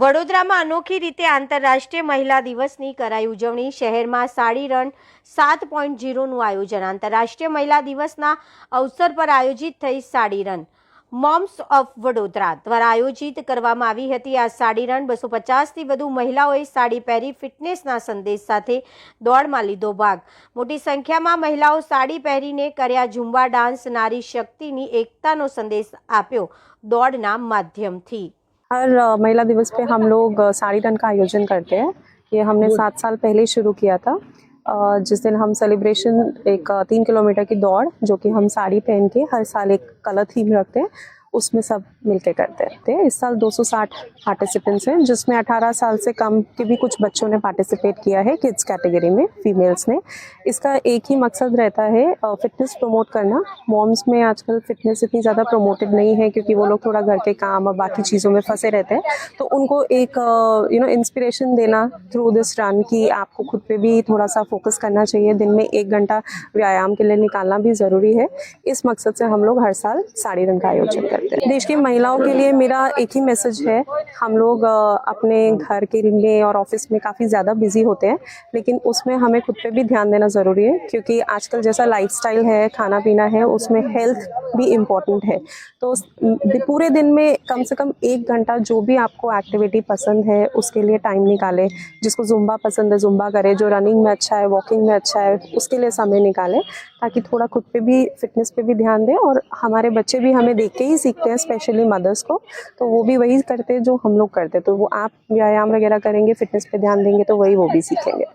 વડોદરામાં અનોખી રીતે આંતરરાષ્ટ્રીય મહિલા દિવસની કરાઈ ઉજવણી। શહેરમાં સાડી રન 7.0નું આયોજન। આંતરરાષ્ટ્રીય મહિલા દિવસના અવસર પર આયોજિત થઈ sari run moms of Vadodara દ્વારા આયોજિત કરવામાં આવી હતી। આ સાડી રન 250થી વધુ મહિલાઓએ સાડી પહેરી ફિટનેસના સંદેશ સાથે દોડમાં લીધો ભાગ। મોટી સંખ્યામાં મહિલાઓ સાડી પહેરીને કર્યા ઝુંબા ડાન્સ। નારી શક્તિની એકતાનો સંદેશ આપ્યો દોડના માધ્યમથી। हर महिला दिवस पे हम लोग साड़ी रन का आयोजन करते हैं। ये हमने 7 साल पहले शुरू किया था, जिस दिन हम सेलिब्रेशन एक 3 किलोमीटर की दौड़ जो कि हम साड़ी पहन के हर साल एक कलर थीम रखते हैं, उसमें सब मिलके करते हैं। इस साल 260 पार्टिसिपेंट्स हैं, जिसमें 18 साल से कम के भी कुछ बच्चों ने पार्टिसिपेट किया है, किड्स कैटेगरी में फीमेल्स ने। इसका एक ही मकसद रहता है, फिटनेस प्रमोट करना। मॉम्स में आजकल फिटनेस इतनी ज़्यादा प्रमोटेड नहीं है क्योंकि वो लोग थोड़ा घर के काम और बाकी चीज़ों में फंसे रहते हैं, तो उनको एक इंस्पिरेशन देना थ्रू दिस रन कि आपको खुद पे भी थोड़ा सा फोकस करना चाहिए, दिन में 1 घंटा व्यायाम के लिए निकालना भी ज़रूरी है। इस मकसद से हम लोग हर साल साड़ी रन का आयोजन करते हैं। देश की महिलाओं के लिए मेरा एक ही मैसेज है, हम लोग अपने घर के लिए और ऑफिस में काफ़ी ज़्यादा बिजी होते हैं, लेकिन उसमें हमें खुद पे भी ध्यान देना ज़रूरी है क्योंकि आजकल जैसा लाइफस्टाइल है, खाना पीना है, उसमें हेल्थ भी इम्पोर्टेंट है। तो पूरे दिन में कम से कम 1 घंटा जो भी आपको एक्टिविटी पसंद है उसके लिए टाइम निकालें। जिसको जुम्बा पसंद है जुम्बा करे, जो रनिंग में अच्छा है, वॉकिंग में अच्छा है, उसके लिए समय निकालें ताकि थोड़ा खुद पे भी फिटनेस पे भी ध्यान दें। और हमारे बच्चे भी हमें देख के ही सीखते हैं, स्पेशली मदर्स को, तो वो भी वही करते हैं जो हम लोग करते हैं। तो वो आप व्यायाम वगैरह करेंगे, फिटनेस पे ध्यान देंगे तो वही वो भी सीखेंगे।